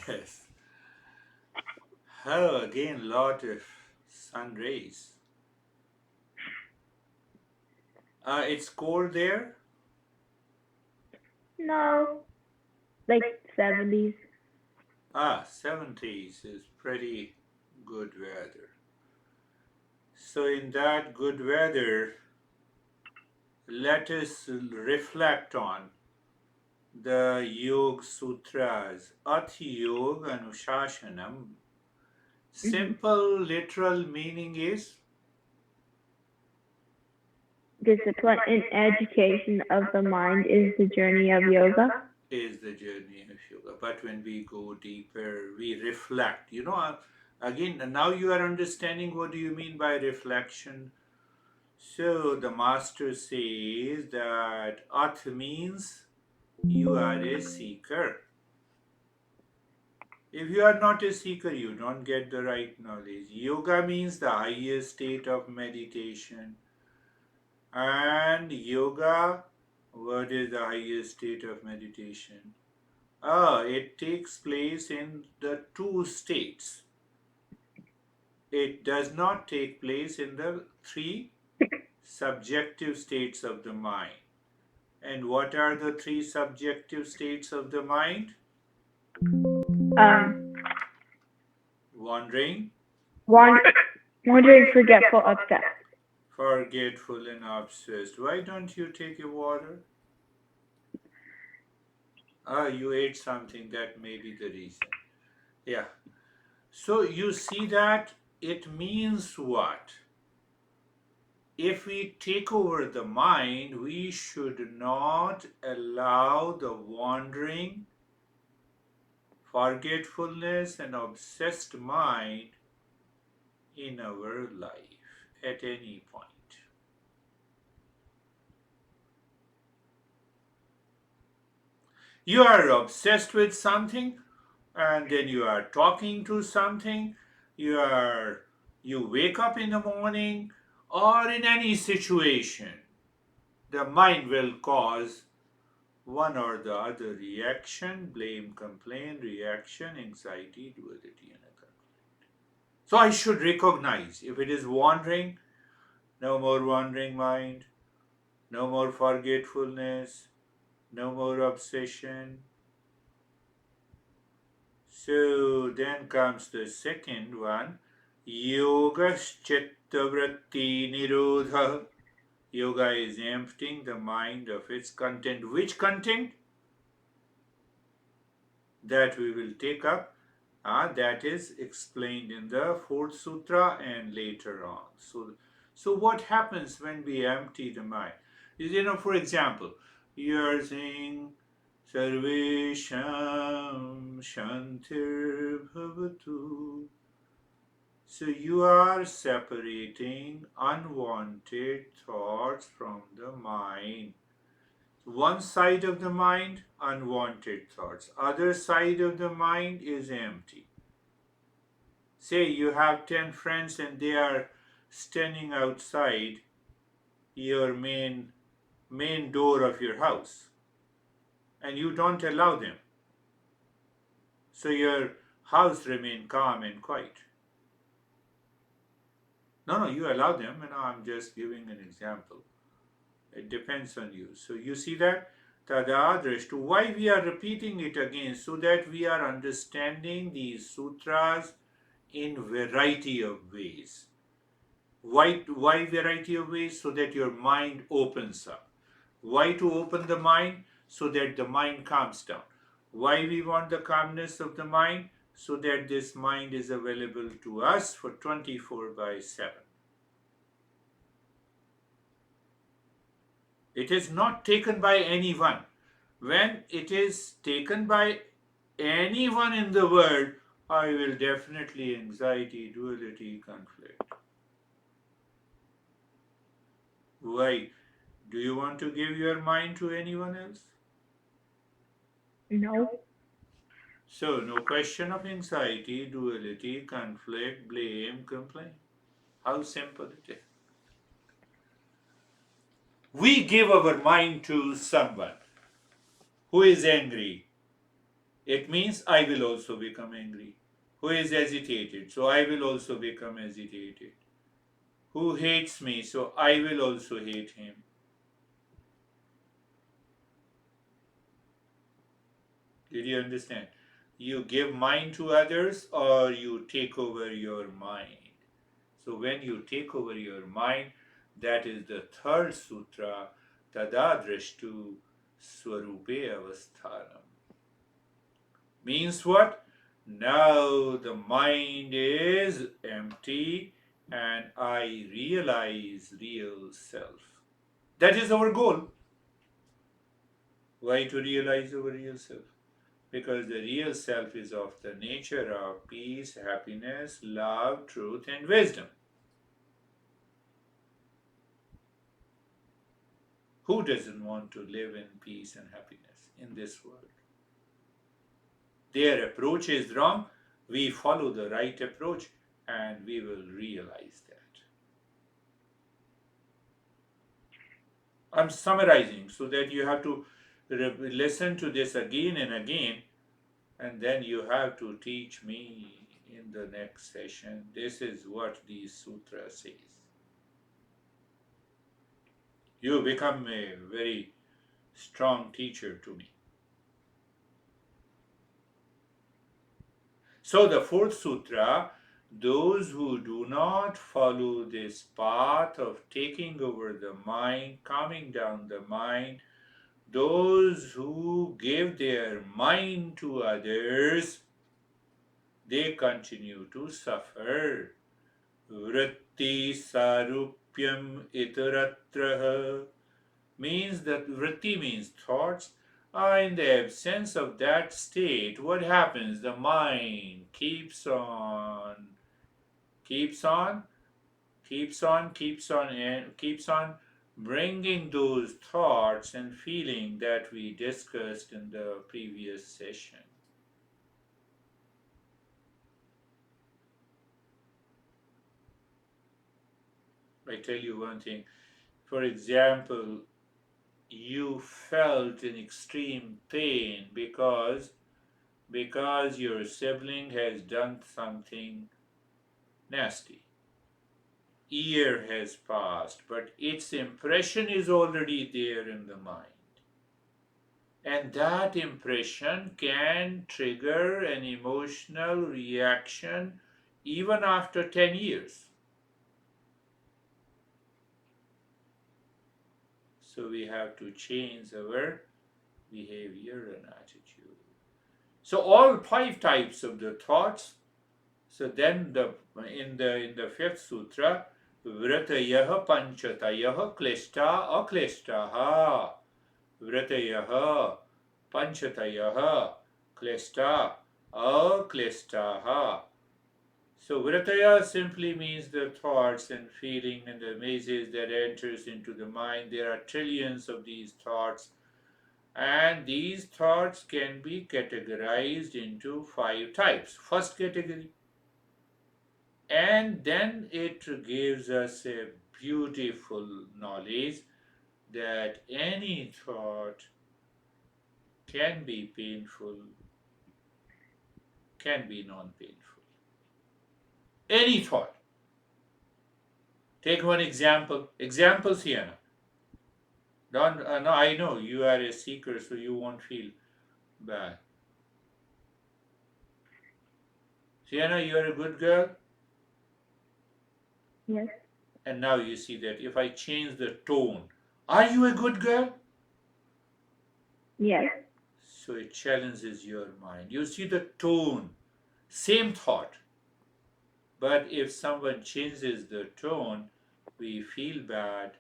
Yes. Oh, again, lot of sun rays. It's cold there? No, like 70s. 70s is pretty good weather. So, in that good weather, let us reflect on the Yoga Sutras. Ati Yoga Anushashanam. Hmm. Simple literal meaning Discipline and education of the mind is the journey of yoga. is the journey of yoga. But when we go deeper, we reflect. Again, now you are understanding what do you mean by reflection. So the master says that Ath means you are a seeker. If you are not a seeker, you don't get the right knowledge. Yoga means the highest state of meditation. And yoga, what is the highest state of meditation? It takes place in the two states. It does not take place in the three subjective states of the mind. And what are the three subjective states of the mind? Um, Wandering, wander, wandering, forgetful, upset. forgetful, and obsessed. Why don't you take a water? You ate something, that may be the reason. Yeah. So you see that it means what? If we take over the mind, we should not allow the wandering, forgetfulness, and obsessed mind in our life at any point. You are obsessed with something, and then you are talking to something, you are you wake up in the morning, or in any situation, the mind will cause one or the other reaction, blame, complaint, reaction, anxiety, duality, and a conflict. So I should recognize if it is wandering, no more wandering mind, no more forgetfulness, no more obsession. So then comes the second one, yoga chittavritti nirodha. Yoga is emptying the mind of its content. Which content? That we will take up. That is explained in the fourth sutra and later on. So what happens when we empty the mind? Is, for example, you are saying Sarvesham Shantir Bhavatu. So you are separating unwanted thoughts from the mind. One side of the mind, unwanted thoughts. Other side of the mind is empty. Say you have 10 friends and they are standing outside your main door of your house and you don't allow them. So your house remain calm and quiet. No, you allow them, and I'm just giving an example. It depends on you. So you see that tada drishtu. Why we are repeating it again? So that we are understanding these sutras in variety of ways. Why variety of ways? So that your mind opens up. Why to open the mind? So that the mind calms down. Why we want the calmness of the mind? So that this mind is available to us for 24 by 7. It is not taken by anyone. When it is taken by anyone in the world, I will definitely anxiety, duality, conflict. Why? Do you want to give your mind to anyone else? No. So, no question of anxiety, duality, conflict, blame, complaint. How simple it is. We give our mind to someone who is angry. It means I will also become angry. Who is agitated? So I will also become agitated. Who hates me? So I will also hate him. Did you understand? You give mind to others or you take over your mind. So when you take over your mind, that is the third sutra, Tadadrashtu Swarupe Avasthanam. Means what? Now the mind is empty and I realize real self. That is our goal. Why to realize our real self? Because the real self is of the nature of peace, happiness, love, truth, and wisdom. Who doesn't want to live in peace and happiness in this world? Their approach is wrong. We follow the right approach and we will realize that. I'm summarizing so that you have to listen to this again and again, and then you have to teach me in the next session. This is what the sutra says. You become a very strong teacher to me. So, the fourth sutra, those who do not follow this path of taking over the mind, calming down the mind, those who give their mind to others, they continue to suffer. Vritti sarupyam itaratraha means that vritti means thoughts. In the absence of that state, what happens? The mind keeps on, and keeps on bringing those thoughts and feeling that we discussed in the previous session. I tell you one thing. For example, you felt an extreme pain because your sibling has done something nasty. Year has passed, but its impression is already there in the mind. And that impression can trigger an emotional reaction even after 10 years. So we have to change our behavior and attitude. So all five types of the thoughts. So then in the fifth sutra, vratayah panchatayah kleshta akleshtaha. Vratayah panchatayah kleshta akleshtaha. So vrataya simply means the thoughts and feeling and the mazes that enters into the mind. There are trillions of these thoughts, and these thoughts can be categorized into five types. First category, and then it gives us a beautiful knowledge that any thought can be painful, can be non-painful. Any thought. Take one example. Example, Sienna. Don't, no, I know you are a seeker, so you won't feel bad. Sienna, you are a good girl. Yes. And now you see that if I change the tone, are you a good girl? Yes. So it challenges your mind. You see the tone, same thought. But if someone changes the tone, we feel bad.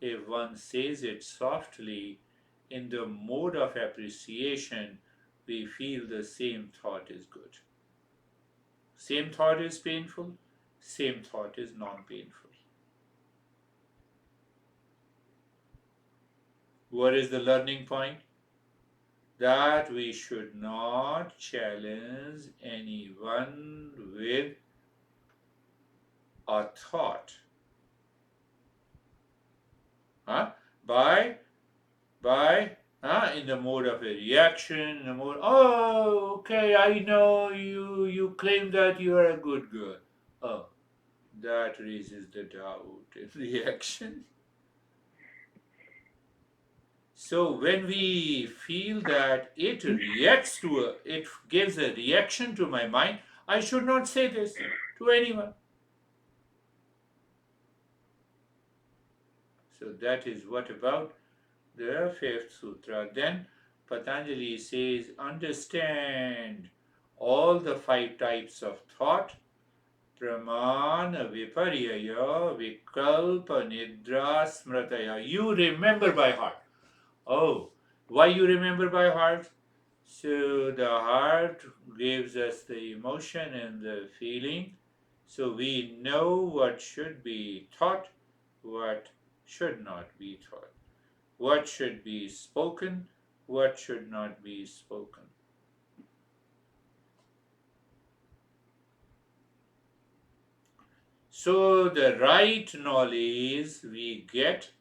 If one says it softly, in the mode of appreciation, we feel the same thought is good. Same thought is painful, same thought is non painful. What is the learning point? That we should not challenge anyone with a thought. Huh? By in the mode of a reaction, in the mode, oh, okay, I know you claim that you are a good girl. Oh, that raises the doubt in reaction. So when we feel that it reacts it gives a reaction to my mind, I should not say this to anyone. So that is what about the fifth sutra. Then Patanjali says, understand all the five types of thought: pramana, viparyaya, vikalpa, nidra, smrataya. You remember by heart. Oh, why you remember by heart? So the heart gives us the emotion and the feeling. So we know what should be thought, what should not be thought, what should be spoken, what should not be spoken. So the right knowledge we get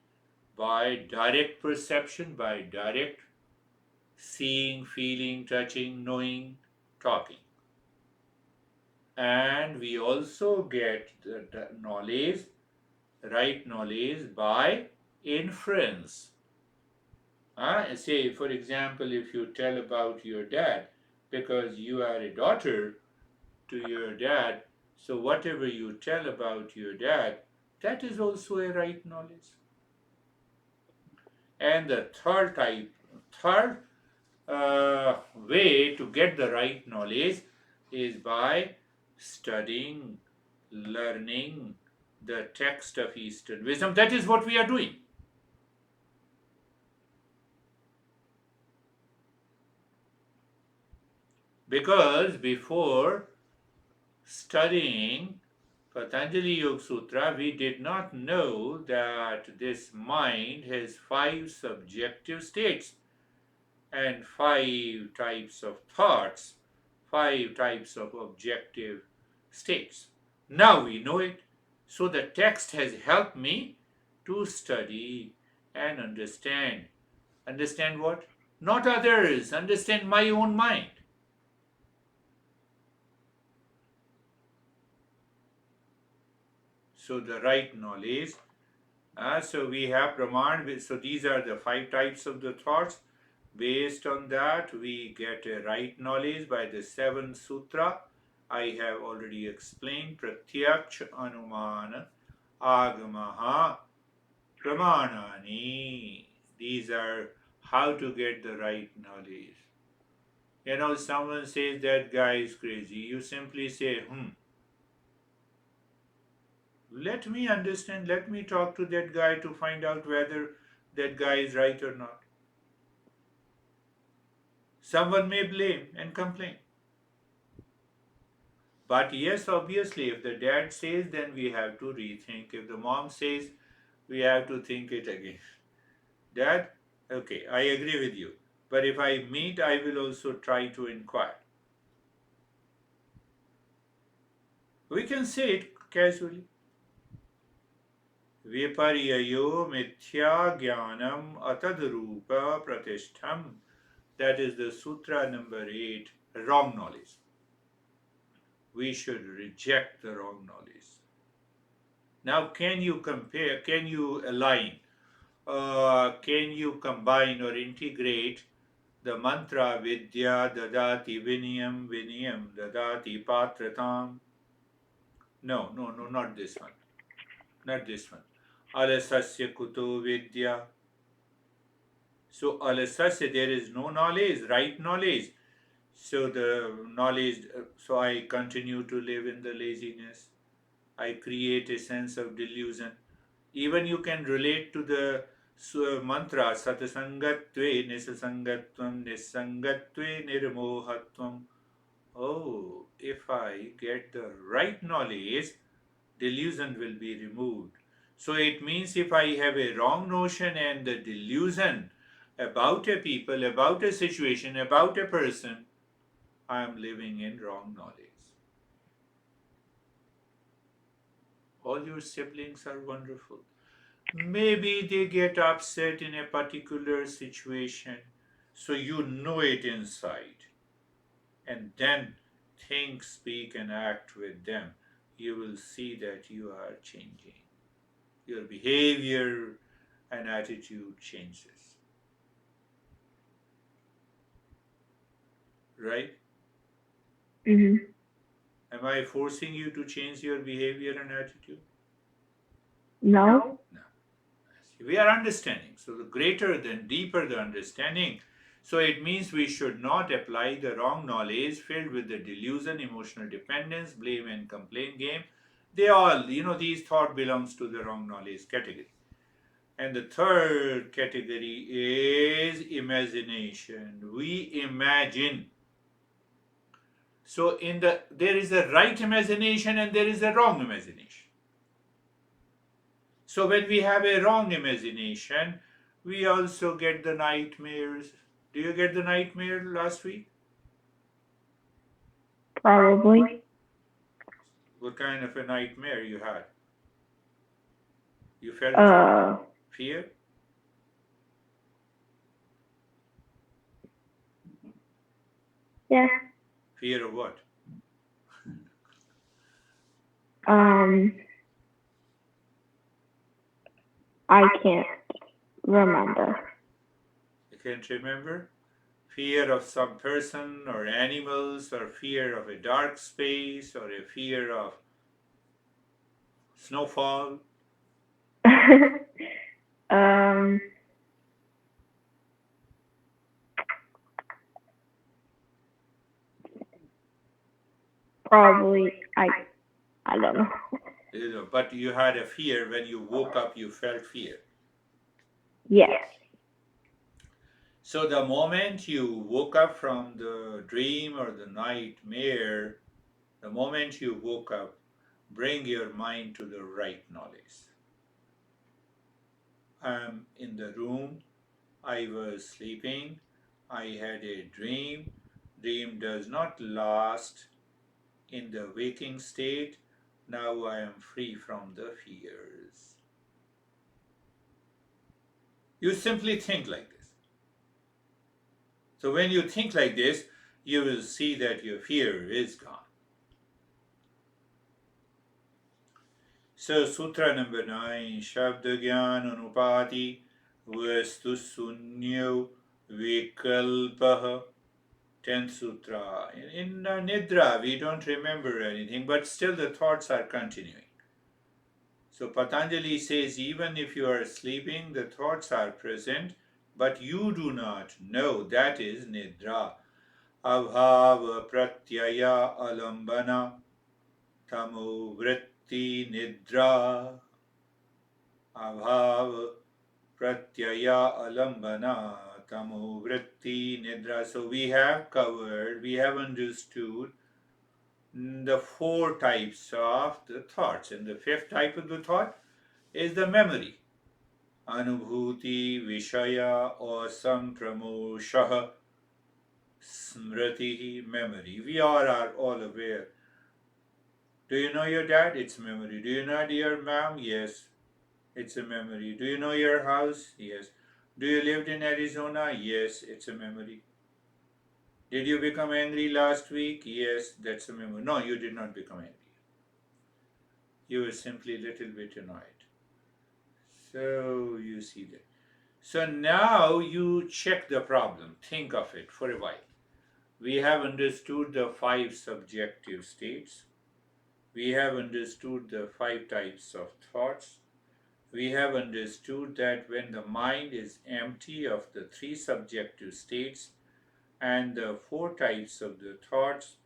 by direct perception, by direct seeing, feeling, touching, knowing, talking. And we also get the knowledge, right knowledge, by inference. Say, for example, if you tell about your dad, because you are a daughter to your dad, so whatever you tell about your dad, that is also a right knowledge. And the third way to get the right knowledge is by studying, learning the text of Eastern wisdom. That is what we are doing. Because before studying Patanjali Yoga Sutra, we did not know that this mind has five subjective states and five types of thoughts, five types of objective states. Now we know it. So the text has helped me to study and understand. Understand what? Not others, understand my own mind. So the right knowledge. So we have Praman. So these are the five types of the thoughts. Based on that, we get a right knowledge by the seventh sutra. I have already explained Pratyaksh Anumana Agamaha Pramanani. These are how to get the right knowledge. Someone says that guy is crazy. You simply say, let me understand, let me talk to that guy to find out whether that guy is right or not. Someone may blame and complain. But yes, obviously, if the dad says, then we have to rethink. If the mom says, we have to think it again. Dad, okay, I agree with you. But if I meet, I will also try to inquire. We can say it casually. Viparyayo mithya jnanam atadrupa pratishtham. That is the sutra number 8, wrong knowledge. We should reject the wrong knowledge. Now, can you compare, can you align, can you combine or integrate the mantra Vidya Dadati Vinayam Vinayam Dadati Patratam? No, no, no, not this one. Not this one. Alasasya Kuto Vidya. So, alasasya, there is no knowledge, right knowledge. So, the knowledge, so I continue to live in the laziness. I create a sense of delusion. Even you can relate to the mantra Satasangatve Nisasangatvam Nisangatve Nirmohatvam. Oh, if I get the right knowledge, delusion will be removed. So it means if I have a wrong notion and the delusion about a people, about a situation, about a person, I am living in wrong knowledge. All your siblings are wonderful. Maybe they get upset in a particular situation, so you know it inside, and then think, speak, and act with them. You will see that you are changing. Your behavior and attitude changes, right? Mm-hmm. Am I forcing you to change your behavior and attitude? No. No. We are understanding. So, the greater, then deeper the understanding. So, it means we should not apply the wrong knowledge filled with the delusion, emotional dependence, blame, and complaint game. They all, these thought belongs to the wrong knowledge category. And the third category is imagination. We imagine. So, there is a right imagination and there is a wrong imagination. So when we have a wrong imagination, we also get the nightmares. Do you get the nightmare last week? Probably. What kind of a nightmare you had? You felt Uh, fear? yeah. Fear of what? Um, I can't remember. You can't remember? Fear of some person or animals, or fear of a dark space, or a fear of snowfall? um, probably. I don't know. But you had a fear when you woke up, you felt fear. Yes. So the moment you woke up from the dream or the nightmare, the moment you woke up, bring your mind to the right knowledge. I'm in the room, I was sleeping, I had a dream. Dream does not last in the waking state. Now I am free from the fears. You simply think like this. So when you think like this, you will see that your fear is gone. So Sutra number 9, Shabda Gyan Anupati Vastu Sunyo Vikalpaha. 10th Sutra. In Nidra, we don't remember anything, but still the thoughts are continuing. So Patanjali says, even if you are sleeping, the thoughts are present, but you do not know. That is Nidra. Abhava Pratyaya Alambana Tamo Vritti Nidra. Abhava Pratyaya Alambana Tamo Vritti Nidra. So we have understood the four types of the thoughts. And the fifth type of the thought is the memory. Anubhuti Vishaya or Sampramoshaha Smriti, memory. We are all aware. Do you know your dad? It's memory. Do you know your mom? Yes, it's a memory. Do you know your house? Yes. Do you lived in Arizona? Yes, it's a memory. Did you become angry last week? Yes, that's a memory. No, you did not become angry. You were simply a little bit annoyed. So you see that. So now you check the problem. Think of it for a while. We have understood the five subjective states. We have understood the five types of thoughts. We have understood that when the mind is empty of the three subjective states and the four types of the thoughts,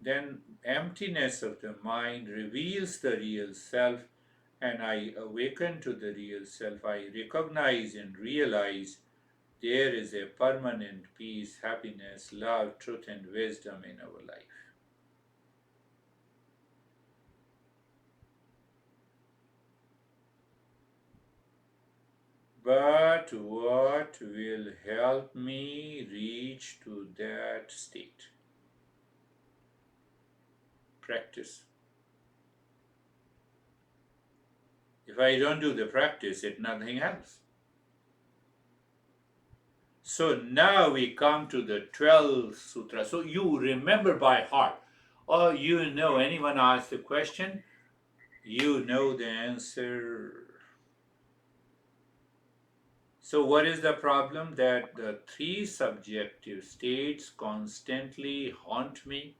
then emptiness of the mind reveals the real self, and I awaken to the real self. I recognize and realize there is a permanent peace, happiness, love, truth, and wisdom in our life. But what will help me reach to that state? Practice. If I don't do the practice, nothing happens. So now we come to the 12th sutra. So you remember by heart, or anyone asks the question, you know the answer. So what is the problem? That the three subjective states constantly haunt me.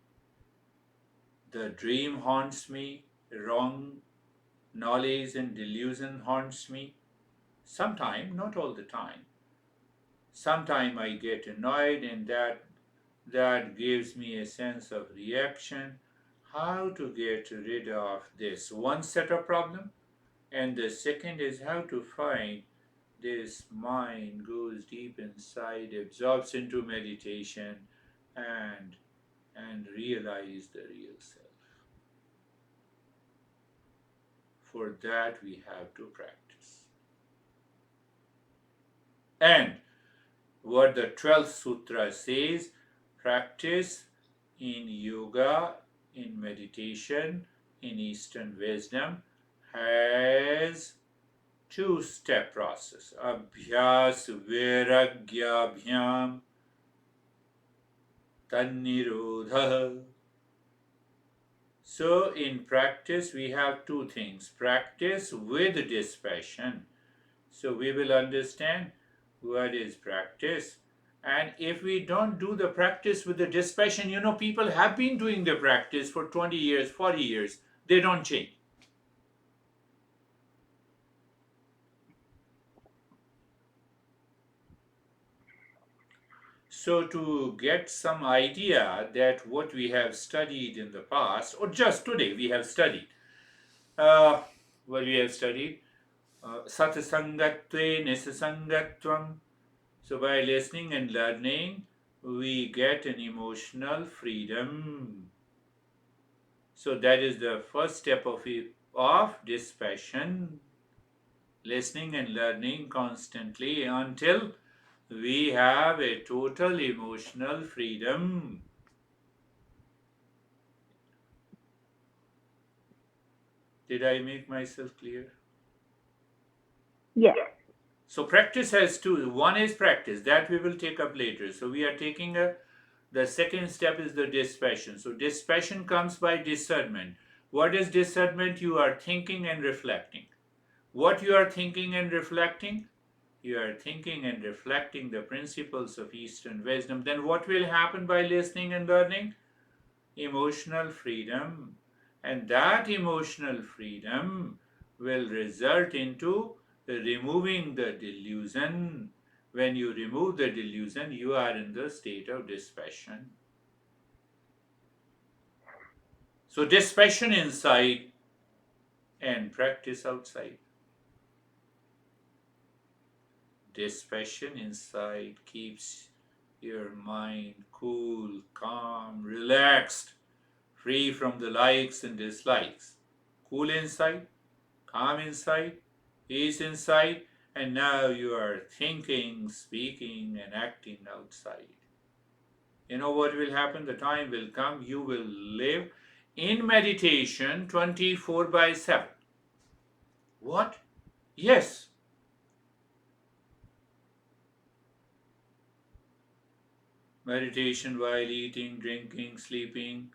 The dream haunts me, wrong knowledge and delusion haunts me. Sometime, not all the time. Sometime I get annoyed, and that gives me a sense of reaction. How to get rid of this one set of problem, and the second is how to find this mind goes deep inside, absorbs into meditation, and realize the real self. For that we have to practice. And what the 12th sutra says, practice in yoga, in meditation, in Eastern wisdom has two-step process. Abhyas vairagyabhyam tannirodha. So in practice we have two things. Practice with dispassion. So we will understand what is practice. And if we don't do the practice with the dispassion, people have been doing the practice for 20 years, 40 years. They don't change. So to get some idea that what we have studied in the past, or just today we have studied, uh, what we have studied, satsangatve nisasangatvam. So by listening and learning, we get an emotional freedom. So that is the first step of dispassion, listening and learning constantly until we have a total emotional freedom. Did I make myself clear? Yes. So practice has two. One is practice that we will take up later. So we are taking the second step is the dispassion. So dispassion comes by discernment. What is discernment? You are thinking and reflecting. What you are thinking and reflecting? You are thinking and reflecting the principles of Eastern wisdom. Then what will happen by listening and learning? Emotional freedom. And that emotional freedom will result into removing the delusion. When you remove the delusion, you are in the state of dispassion. So dispassion inside and practice outside. Dispassion inside keeps your mind cool, calm, relaxed, free from the likes and dislikes. Cool inside, calm inside, peace inside, and now you are thinking, speaking, and acting outside. You know what will happen? The time will come, you will live in meditation 24 by 7. What? Yes. Meditation while eating, drinking, sleeping,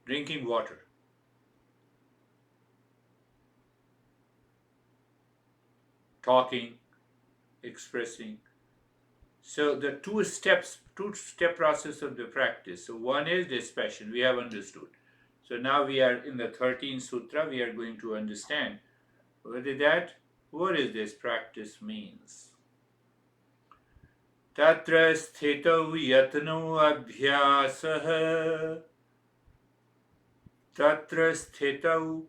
drinking water. Talking, expressing. So the two-step process of the practice. So one is dispassion, we have understood. So now we are in the 13th sutra, we are going to understand what is this practice means. Tatra sthitau yatno abhyasah. Tatra sthitau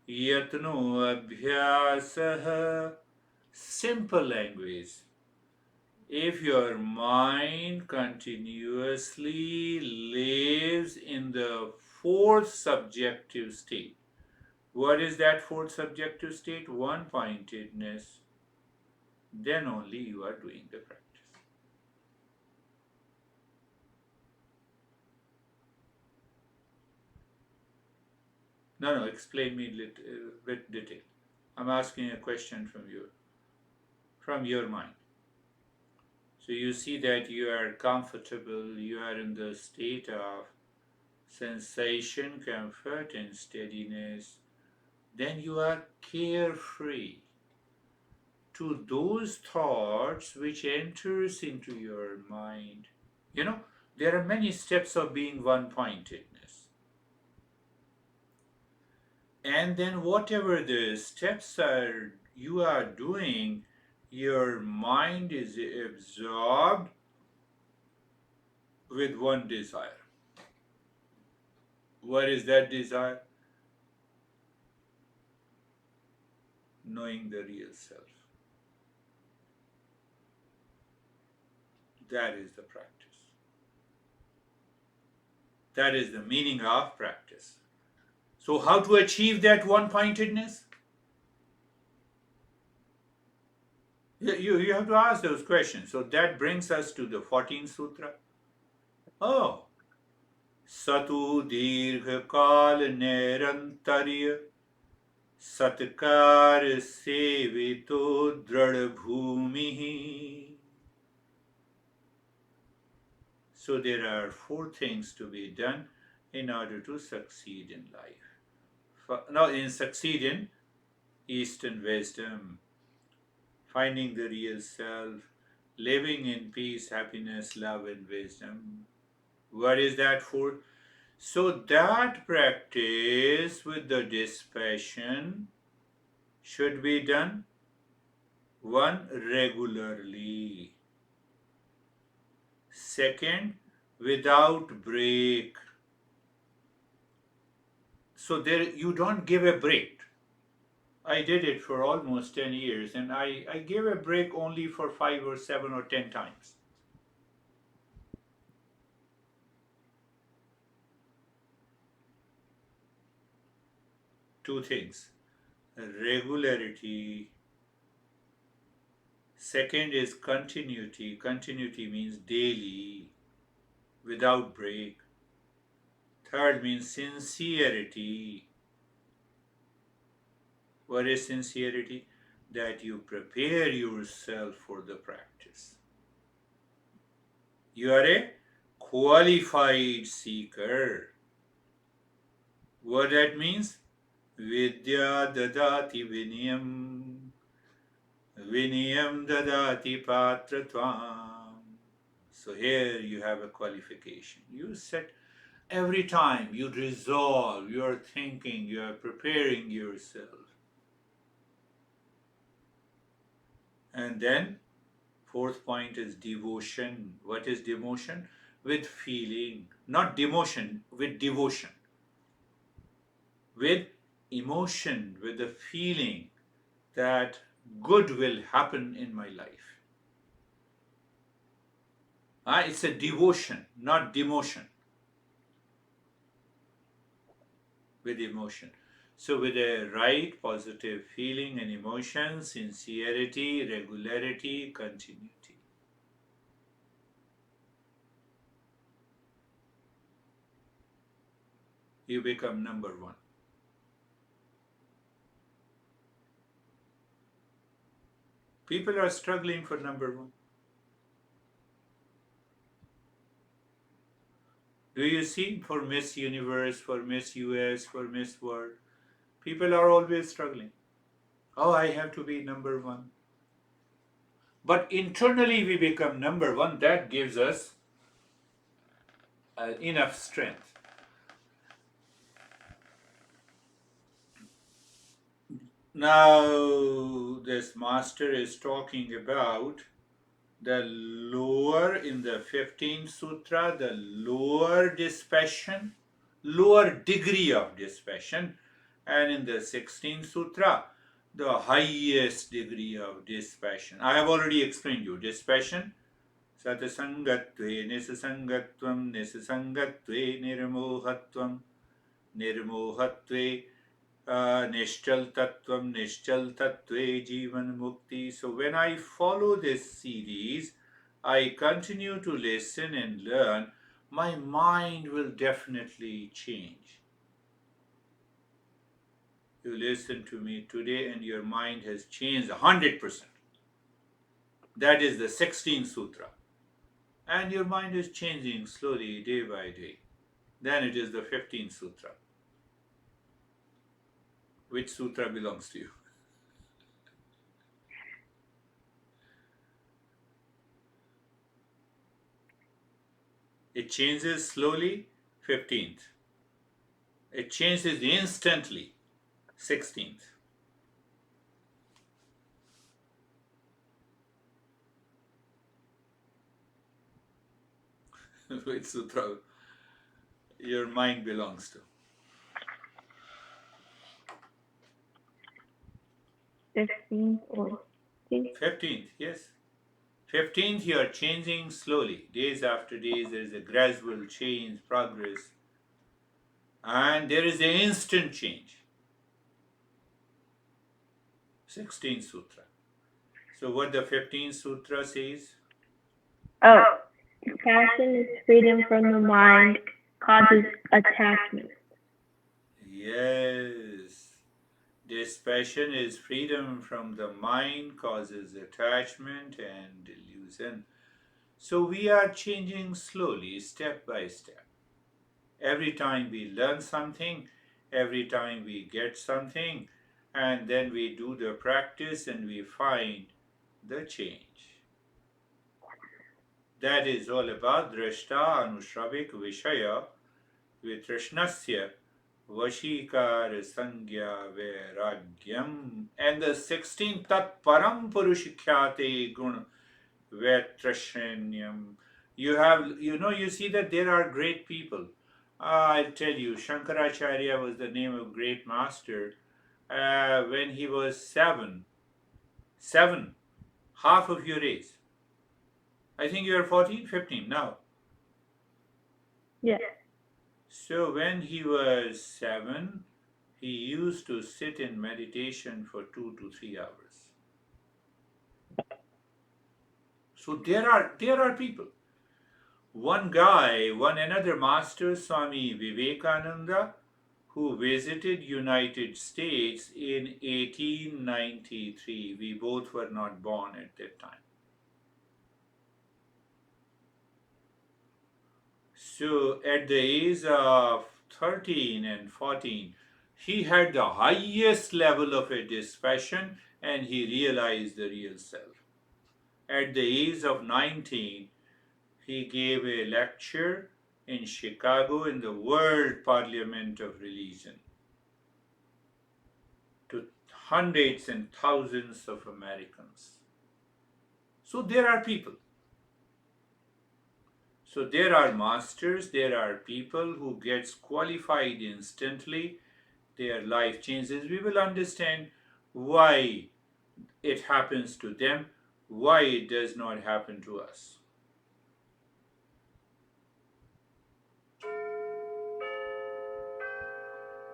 yatno abhyasah. Simple language. If your mind continuously lives in the fourth subjective state, what is that fourth subjective state? One pointedness. Then only you are doing the practice. No, explain me a bit detail. I'm asking a question from your mind. So you see that you are comfortable, you are in the state of sensation, comfort, and steadiness. Then you are carefree to those thoughts which enters into your mind. You know, there are many steps of being one-pointedness. And then whatever the steps are you are doing, your mind is absorbed with one desire. What is that desire? Knowing the real self. That is the practice. That is the meaning of practice. So, how to achieve that one pointedness? You have to ask those questions. So, that brings us to the 14th Sutra. Oh, Satu Dirgha Kal Nirantarya Satkar Sevito Drad Bhumi. So there are four things to be done in order to succeed in life. Now, in succeed in Eastern wisdom, finding the real self, living in peace, happiness, love, and wisdom. What is that for? So that practice with the dispassion should be done one regularly. Second, without break. So there you don't give a break. I did it for almost 10 years and I gave a break only for 5 or 7 or 10 times. Two things: regularity. Second is continuity. Continuity means daily, without break. Third means sincerity. What is sincerity? That you prepare yourself for the practice. You are a qualified seeker. What that means? Vidya dadati vinayam, vinayam dadati patratvam. So here you have a qualification. You set every time you resolve, you are thinking, you are preparing yourself. And then fourth point is devotion. What is devotion? With feeling, not demotion, with devotion. With emotion, with the feeling that good will happen in my life. It's a devotion, not demotion. With emotion. So, with a right positive feeling and emotion, sincerity, regularity, continuity. You become number one. People are struggling for number one. Do you see for Miss Universe, for Miss US, for Miss World? People are always struggling. Oh, I have to be number one. But internally we become number one. That gives us enough strength. Now, this master is talking about the lower in the 15th sutra, the lower dispassion, lower degree of dispassion, and in the 16th sutra, the highest degree of dispassion. I have already explained you dispassion. Satasangatve nisasangatvam nisasangatve nirmohatvam nirmohatve Nishchal Tattvam, Nishchal Tattve Jivan Mukti. So when I follow this series, I continue to listen and learn, my mind will definitely change. You listen to me today and your mind has changed 100%. That is the 16th sutra. And your mind is changing slowly day by day. Then it is the 15th sutra. Which sutra belongs to you? It changes slowly, 15th. It changes instantly, 16th. Which sutra your mind belongs to? 15th or 16th? 15th, yes. 15th, you are changing slowly. Days after days, there is a gradual change, progress, and there is an instant change. 16th Sutra. So, what the 15th Sutra says? Oh, passion is freedom from the mind, causes attachment. Yes. Dispassion is freedom from the mind, causes attachment and delusion. So, we are changing slowly, step by step. Every time we learn something, every time we get something, and then we do the practice and we find the change. That is all about drashta anushravik vishaya vitrishnasya vashikar sangya vairagyam, and the 16th tat param purushikyate gun vetrashanyam. You see that there are great people. I'll tell you, Shankaracharya was the name of great master. When he was seven, half of your age. I think you are 14, 15 now. Yes. So when he was 7, he used to sit in meditation for 2 to 3 hours. So there are people. One another master, Swami Vivekananda, who visited United States in 1893. We both were not born at that time. So at the age of 13 and 14, he had the highest level of a dispassion and he realized the real self. At the age of 19, he gave a lecture in Chicago in the World Parliament of Religion to hundreds and thousands of Americans. So there are people. So there are masters, there are people who gets qualified instantly, their life changes. We will understand why it happens to them, why it does not happen to us.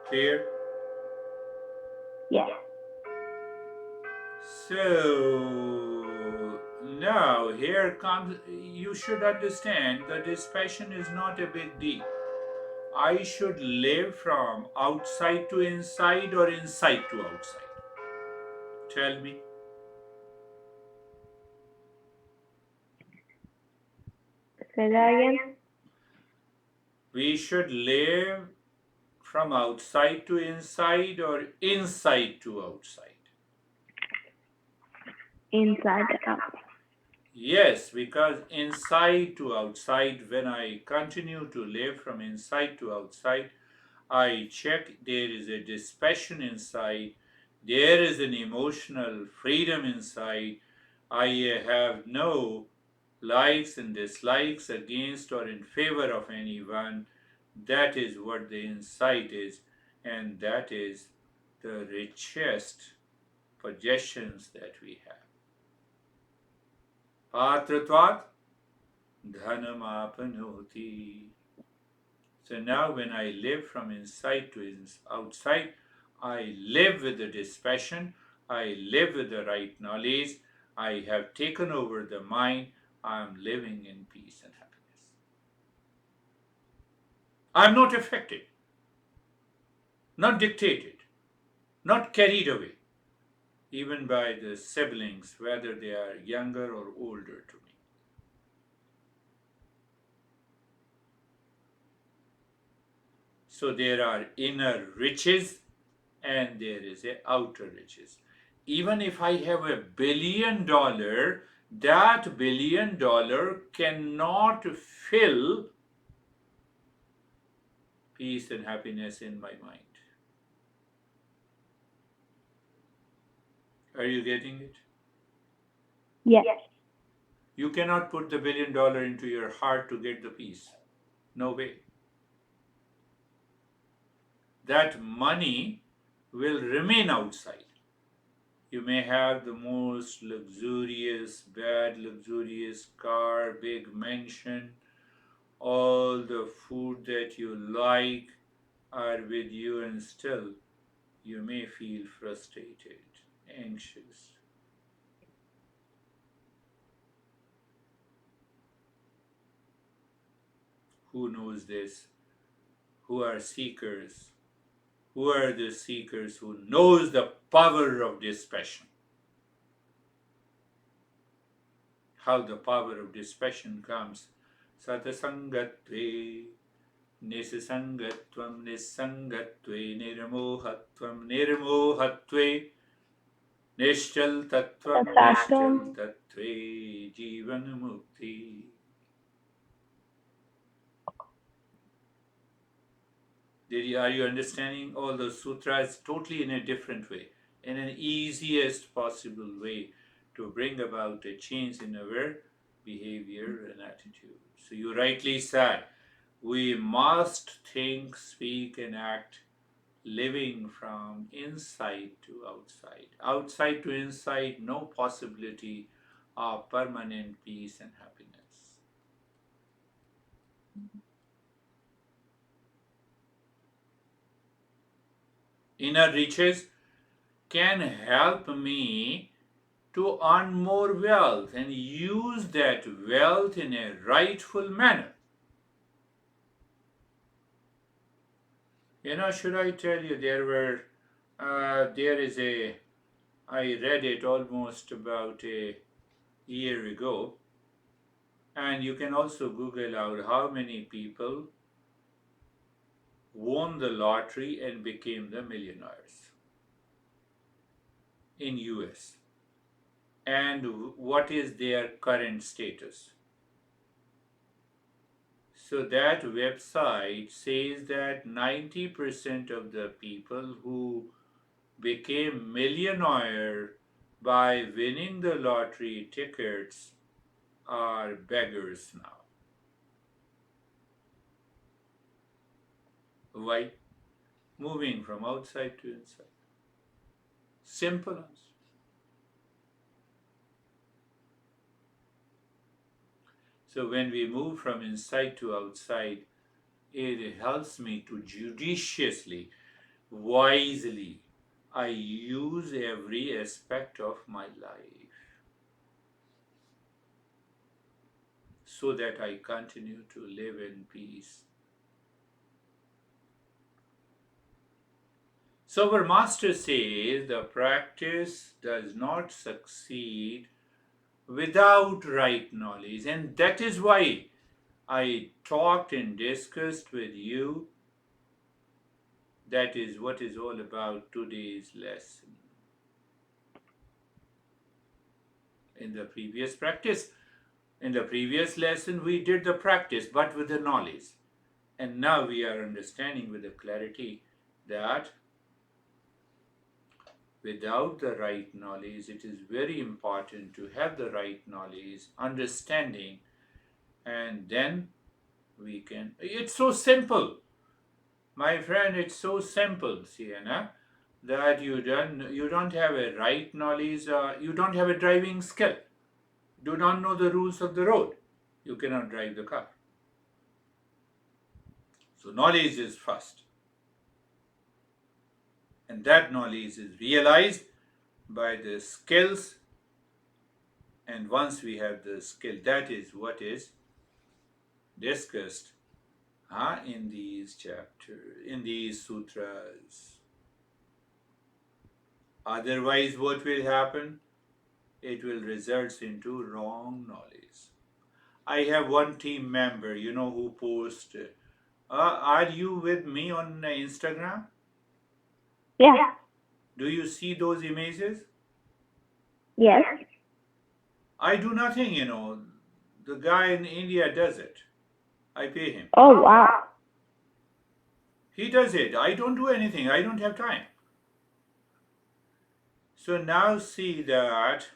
Clear? Yes. So now here comes, you should understand that this passion is not a big deal. I should live from outside to inside or inside to outside. Tell me. Say that again. We should live from outside to inside or inside to outside. Inside to outside. Yes, because inside to outside, when I continue to live from inside to outside, I check there is a dispassion inside, there is an emotional freedom inside. I have no likes and dislikes against or in favor of anyone. That is what the insight is, and that is the richest possessions that we have. Patratvat dhanamapanoti. So now, when I live from inside to outside, I live with the dispassion, I live with the right knowledge, I have taken over the mind, I am living in peace and happiness. I am not affected, not dictated, not carried away, even by the siblings, whether they are younger or older to me. So there are inner riches and there is a outer riches. Even if I have $1 billion, that $1 billion cannot fill peace and happiness in my mind. Are you getting it? Yes. You cannot put the $1 billion into your heart to get the peace. No way. That money will remain outside. You may have the most luxurious, bad luxurious car, big mansion, all the food that you like are with you, and still you may feel frustrated, anxious. Who knows this? Who are seekers? Who are the seekers who knows the power of dispassion? How the power of dispassion comes. Satasangatve Nisasangatvam Nisangatve Nirmohatvam Nirmohatve Nishchal Tattvam Nishchal Tathakam. Tattve Jivan Mukti. Are you understanding all the sutras totally in a different way, in an easiest possible way to bring about a change in our behavior and attitude? So you rightly said, we must think, speak, and act living from inside to outside. Outside to inside, no possibility of permanent peace and happiness. Inner riches can help me to earn more wealth and use that wealth in a rightful manner. Should I tell you, there is I read it almost about a year ago, and you can also Google out how many people won the lottery and became the millionaires in US, and what is their current status. So that website says that 90% of the people who became millionaire by winning the lottery tickets are beggars now. Why? Moving from outside to inside. Simple answer. So when we move from inside to outside, it helps me to judiciously, wisely, I use every aspect of my life so that I continue to live in peace. So our master says the practice does not succeed without right knowledge, and that is why I talked and discussed with you. That is what is all about today's lesson. In the previous practice, in the previous lesson, we did the practice but with the knowledge. And now we are understanding with the clarity that without the right knowledge, it is very important to have the right knowledge, understanding, and then we can. It's so simple, my friend. It's so simple, Sienna, that you don't have a right knowledge. You don't have a driving skill. Do not know the rules of the road. You cannot drive the car. So knowledge is first, and that knowledge is realized by the skills. And once we have the skill, that is what is discussed in these chapters, in these sutras. Otherwise, what will happen? It will result into wrong knowledge. I have one team member, who posts, are you with me on Instagram? Yeah. Do you see those images? Yes. I do nothing, The guy in India does it. I pay him. Oh, wow. He does it. I don't do anything. I don't have time. So now see that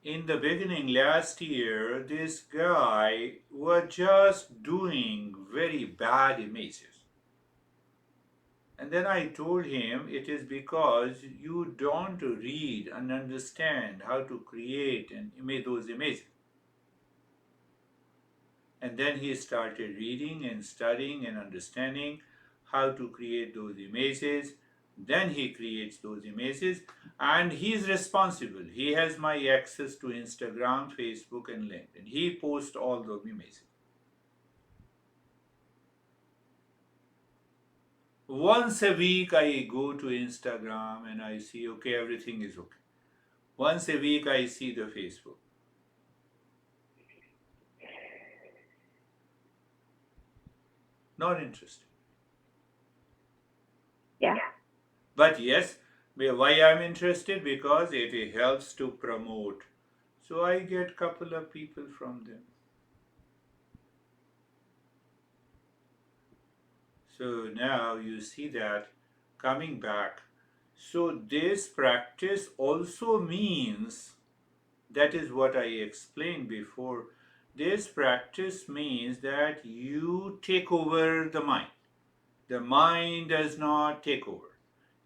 in the beginning last year, this guy was just doing very bad images. And then I told him it is because you don't read and understand how to create and image those images. And then he started reading and studying and understanding how to create those images. Then he creates those images and he is responsible. He has my access to Instagram, Facebook, and LinkedIn. He posts all those images. Once a week, I go to Instagram and I see, okay, everything is okay. Once a week, I see the Facebook. Not interested. Yeah. But yes, why I'm interested? Because it helps to promote. So I get couple of people from them. So now you see that coming back. So this practice also means, that is what I explained before. This practice means that you take over the mind. The mind does not take over.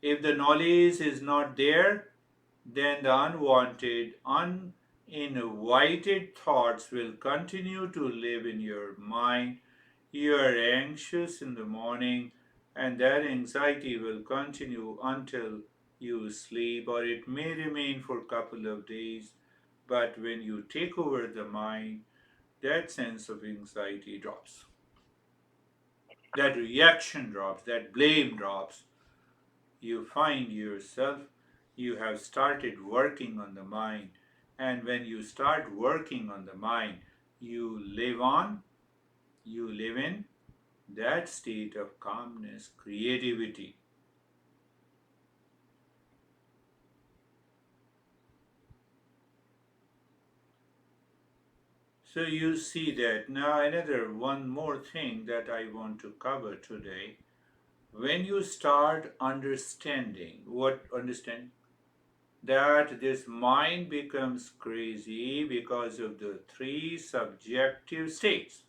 If the knowledge is not there, then the unwanted, uninvited thoughts will continue to live in your mind. You are anxious in the morning, and that anxiety will continue until you sleep, or it may remain for a couple of days. But when you take over the mind, that sense of anxiety drops. That reaction drops, that blame drops. You find yourself, you have started working on the mind. And when you start working on the mind, you live in that state of calmness, creativity. So you see that. Now, another one more thing that I want to cover today. When you start understanding, that this mind becomes crazy because of the three subjective states.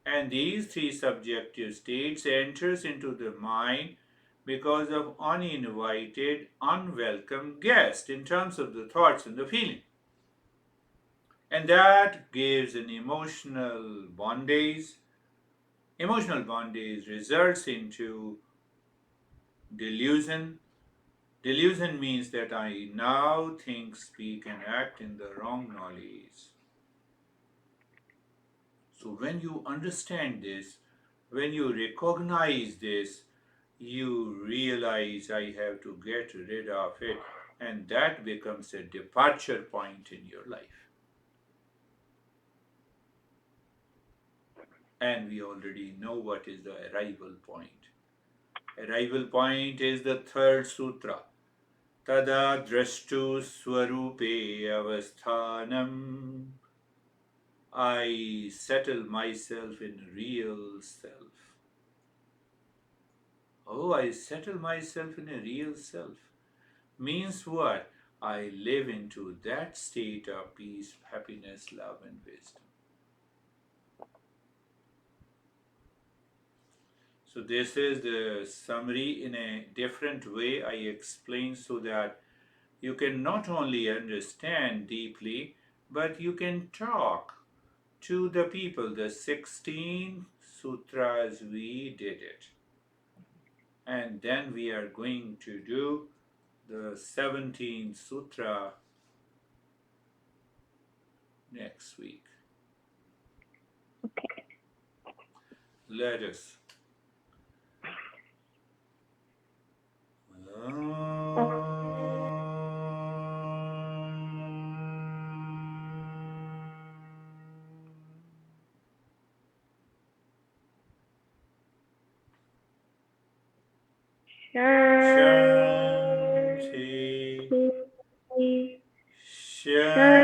And these three subjective states enters into the mind because of uninvited, unwelcome guest in terms of the thoughts and the feeling. And that gives an emotional bondage. Emotional bondage results into delusion. Delusion means that I now think, speak, and act in the wrong knowledge. So when you understand this, when you recognize this, you realize I have to get rid of it, and that becomes a departure point in your life. And we already know what is the arrival point. Arrival point is the third sutra. Tada drashtu swarupe avasthanam. I settle myself in real self. Oh, I settle myself in a real self. Means what? I live into that state of peace, happiness, love, and wisdom. So, this is the summary in a different way I explain so that you can not only understand deeply, but you can talk to the people. The 16 sutras, we did it. And then we are going to do the 17th sutra next week. Okay. Let us. Shanti. Shanti.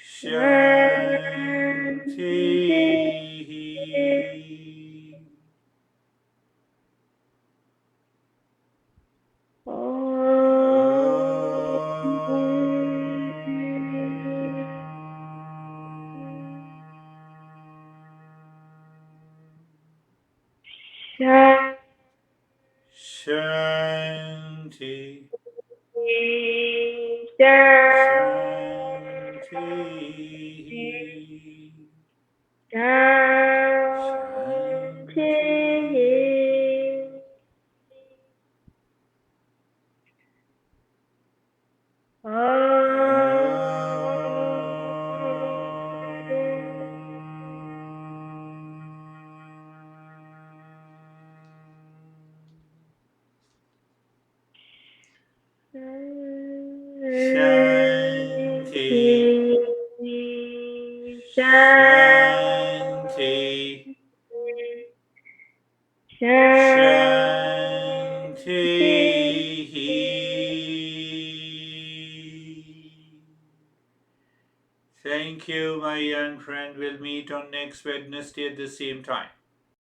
Shanti. Shanti. Shanti. Shanti. Shanti. Shanti. Shanti. Shanti. Thank you, my young friend. We'll meet on next Wednesday at the same time.